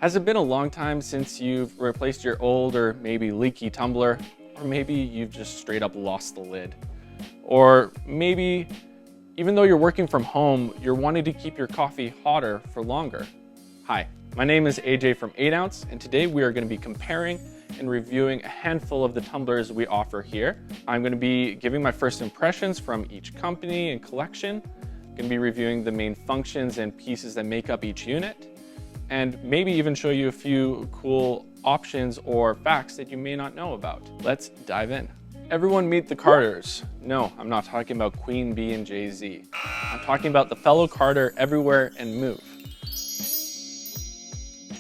Has it been a long time since you've replaced your old or maybe leaky tumbler? Or maybe you've just straight up lost the lid? Or maybe, even though you're working from home, you're wanting to keep your coffee hotter for longer? Hi, my name is AJ from 8 Ounce, and today we are going to be comparing and reviewing a handful of the tumblers we offer here. I'm going to be giving my first impressions from each company and collection. I'm going to be reviewing the main functions and pieces that make up each unit, and maybe even show you a few cool options or facts that you may not know about. Let's dive in. Everyone meet the Carters. No, I'm not talking about Queen Bee and Jay-Z. I'm talking about the fellow Carter everywhere and move.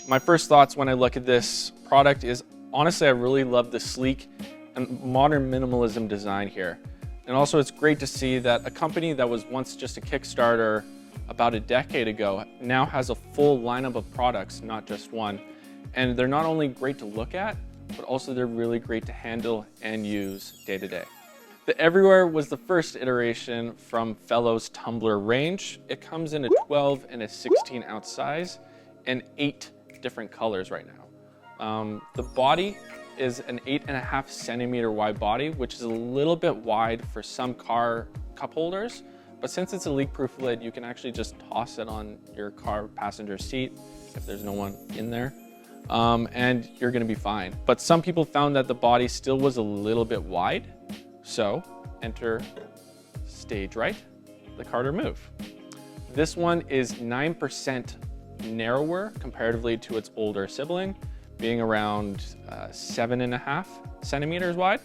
My first thoughts when I look at this product is, honestly, I really love the sleek and modern minimalism design here. And also it's great to see that a company that was once just a Kickstarter about a decade ago now has a full lineup of products, not just one. And they're not only great to look at, but also they're really great to handle and use day to day. The Everywhere was the first iteration from Fellow's tumbler range. It comes in a 12 and a 16 ounce size and 8 different colors right now. The body is an 8.5 centimeter wide body, which is a little bit wide for some car cup holders. But since it's a leak-proof lid, you can actually just toss it on your car passenger seat if there's no one in there, and you're gonna be fine. But some people found that the body still was a little bit wide, so enter stage right, the Carter Move. This one is 9% narrower comparatively to its older sibling, being around 7.5 centimeters wide,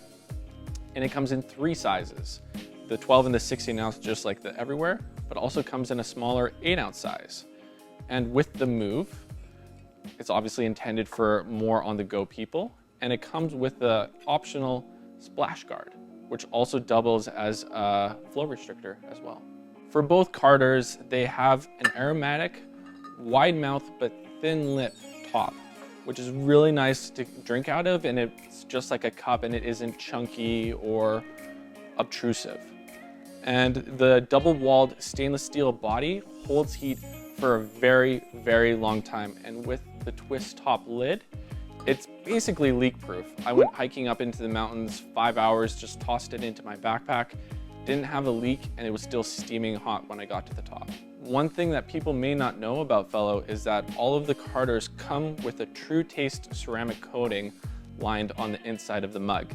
and it comes in 3 sizes. The 12 and the 16 ounce, just like the Everywhere, but also comes in a smaller 8 ounce size. And with the Move, it's obviously intended for more on the go people, and it comes with the optional splash guard, which also doubles as a flow restrictor as well. For both Carters, they have an aromatic, wide mouth but thin lip top, which is really nice to drink out of, and it's just like a cup and it isn't chunky or obtrusive. And the double-walled stainless steel body holds heat for a very, very long time. And with the twist top lid, it's basically leak-proof. I went hiking up into the mountains 5 hours, just tossed it into my backpack, didn't have a leak, and it was still steaming hot when I got to the top. One thing that people may not know about Fellow is that all of the Carters come with a True Taste ceramic coating lined on the inside of the mug.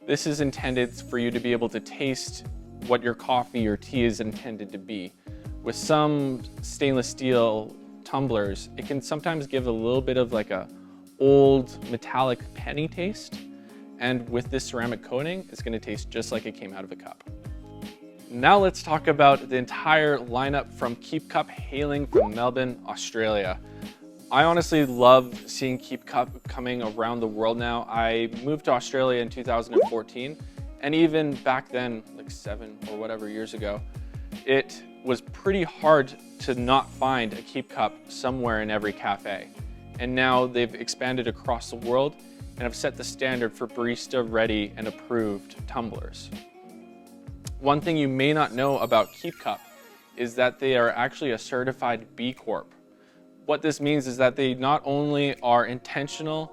This is intended for you to be able to taste what your coffee or tea is intended to be. With some stainless steel tumblers, it can sometimes give a little bit of like a old metallic penny taste. And with this ceramic coating, it's gonna taste just like it came out of a cup. Now let's talk about the entire lineup from KeepCup, hailing from Melbourne, Australia. I honestly love seeing KeepCup coming around the world now. I moved to Australia in 2014, and even back then, like 7 or whatever years ago, it was pretty hard to not find a KeepCup somewhere in every cafe. And now they've expanded across the world and have set the standard for barista ready and approved tumblers. One thing you may not know about KeepCup is that they are actually a certified B Corp. What this means is that they not only are intentional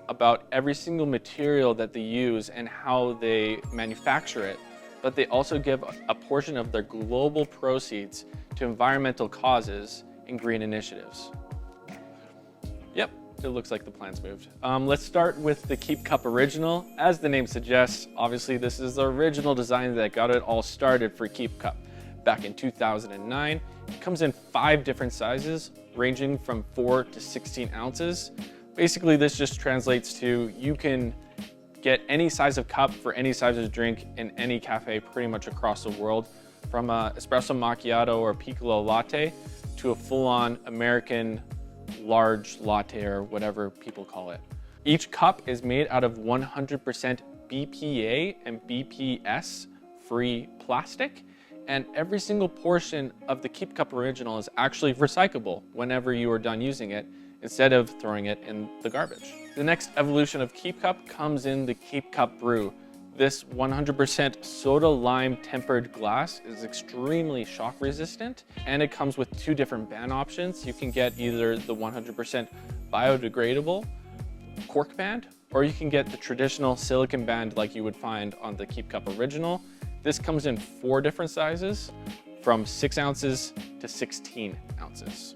about every single material that they use and how they manufacture it, but they also give a portion of their global proceeds to environmental causes and green initiatives. Yep, it looks like the plan's moved. Let's start with the KeepCup Original. As the name suggests, obviously this is the original design that got it all started for KeepCup back in 2009. It comes in 5 different sizes, ranging from 4 to 16 ounces. Basically, this just translates to you can get any size of cup for any size of drink in any cafe pretty much across the world, from a espresso macchiato or piccolo latte to a full-on American large latte or whatever people call it. Each cup is made out of 100% BPA and BPS free plastic, and every single portion of the KeepCup Original is actually recyclable whenever you are done using it, instead of throwing it in the garbage. The next evolution of KeepCup comes in the KeepCup Brew. This 100% soda lime tempered glass is extremely shock resistant, and it comes with 2 different band options. You can get either the 100% biodegradable cork band, or you can get the traditional silicone band like you would find on the KeepCup Original. This comes in 4 different sizes, from 6 ounces to 16 ounces.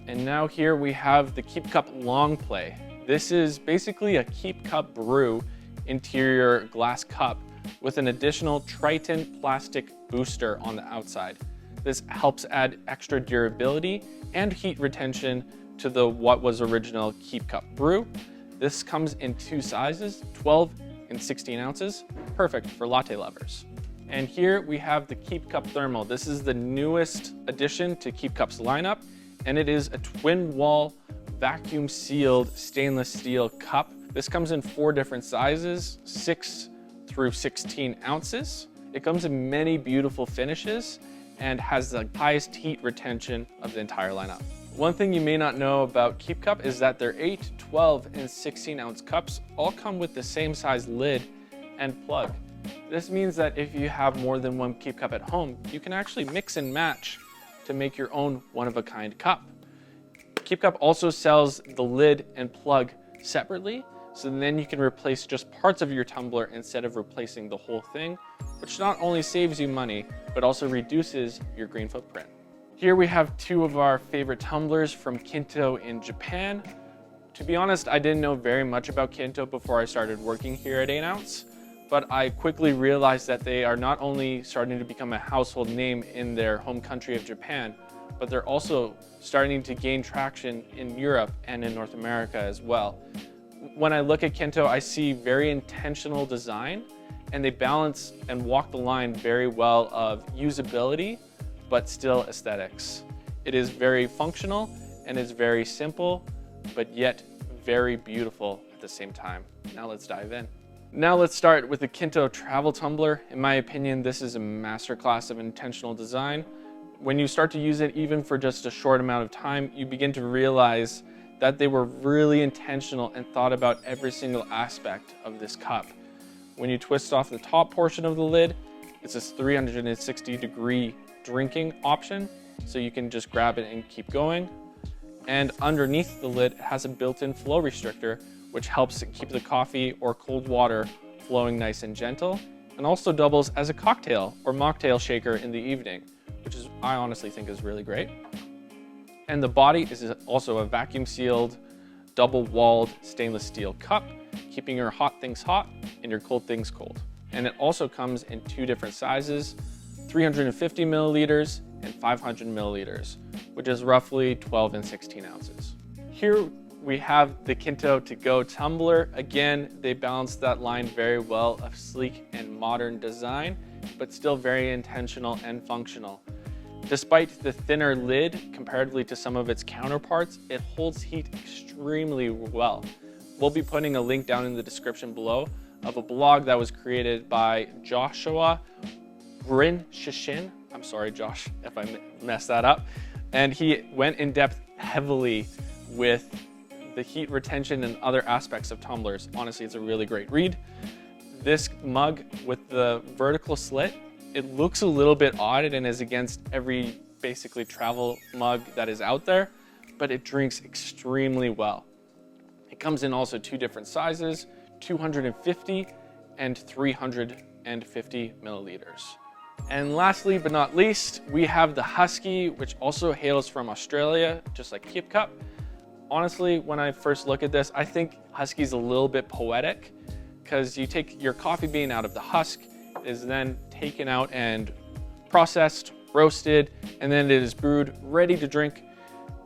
And now here we have the KeepCup Long Play. This is basically a KeepCup Brew interior glass cup with an additional Triton plastic booster on the outside. This helps add extra durability and heat retention to the what was original KeepCup Brew. This comes in 2 sizes, 12 and 16 ounces, perfect for latte lovers. And here we have the KeepCup Thermal. This is the newest addition to KeepCup's lineup, and it is a twin wall vacuum sealed stainless steel cup. This comes in 4 different sizes, 6 through 16 ounces. It comes in many beautiful finishes and has the highest heat retention of the entire lineup. One thing you may not know about KeepCup is that their 8, 12, and 16 ounce cups all come with the same size lid and plug. This means that if you have more than one KeepCup at home, you can actually mix and match to make your own one-of-a-kind cup. KeepCup also sells the lid and plug separately, so then you can replace just parts of your tumbler instead of replacing the whole thing, which not only saves you money, but also reduces your green footprint. Here we have 2 of our favorite tumblers from KINTO in Japan. To be honest, I didn't know very much about KINTO before I started working here at 8 Ounce, but I quickly realized that they are not only starting to become a household name in their home country of Japan, but they're also starting to gain traction in Europe and in North America as well. When I look at KINTO, I see very intentional design, and they balance and walk the line very well of usability, but still aesthetics. It is very functional and it's very simple, but yet very beautiful at the same time. Now let's dive in. Now let's start with the KINTO Travel Tumbler. In my opinion, this is a masterclass of intentional design. When you start to use it, even for just a short amount of time, you begin to realize that they were really intentional and thought about every single aspect of this cup. When you twist off the top portion of the lid, it's this 360-degree drinking option, so you can just grab it and keep going. And underneath the lid, it has a built-in flow restrictor, which helps keep the coffee or cold water flowing nice and gentle, and also doubles as a cocktail or mocktail shaker in the evening, which is, I honestly think, is really great. And the body is also a vacuum sealed, double-walled stainless steel cup, keeping your hot things hot and your cold things cold. And it also comes in 2 different sizes, 350 milliliters and 500 milliliters, which is roughly 12 and 16 ounces. Here we have the KINTO To Go tumbler. Again, they balance that line very well of sleek and modern design, but still very intentional and functional. Despite the thinner lid comparatively to some of its counterparts, it holds heat extremely well. We'll be putting a link down in the description below of a blog that was created by Joshua Brin-Shishin. I'm sorry, Josh, if I messed that up. And he went in depth heavily with the heat retention and other aspects of tumblers. Honestly, it's a really great read. This mug with the vertical slit, it looks a little bit odd and is against every basically travel mug that is out there, but it drinks extremely well. It comes in also 2 different sizes, 250 and 350 milliliters. And lastly but not least, we have the HUSKEE, which also hails from Australia, just like KeepCup. Honestly, when I first look at this, I think HUSKEE's a little bit poetic, because you take your coffee bean out of the husk, it is then taken out and processed, roasted, and then it is brewed, ready to drink,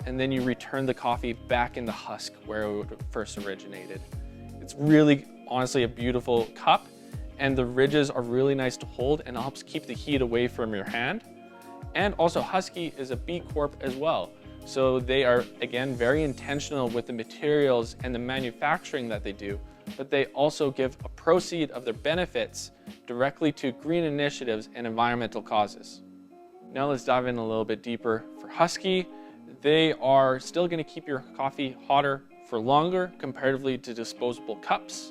and then you return the coffee back in the husk where it first originated. It's really, honestly, a beautiful cup, and the ridges are really nice to hold and helps keep the heat away from your hand. And also, HUSKEE is a B Corp as well. So they are, again, very intentional with the materials and the manufacturing that they do, but they also give a proceed of their benefits directly to green initiatives and environmental causes. Now let's dive in a little bit deeper for HUSKEE. They are still going to keep your coffee hotter for longer comparatively to disposable cups.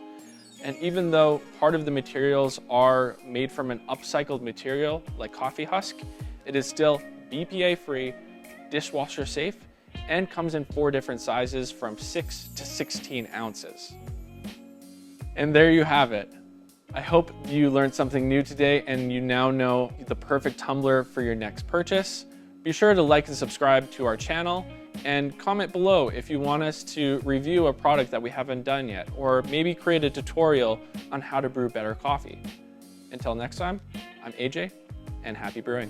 And even though part of the materials are made from an upcycled material like coffee husk, it is still BPA free, dishwasher safe, and comes in 4 different sizes from 6 to 16 ounces. And there you have it. I hope you learned something new today and you now know the perfect tumbler for your next purchase. Be sure to like and subscribe to our channel and comment below if you want us to review a product that we haven't done yet, or maybe create a tutorial on how to brew better coffee. Until next time, I'm AJ, and happy brewing.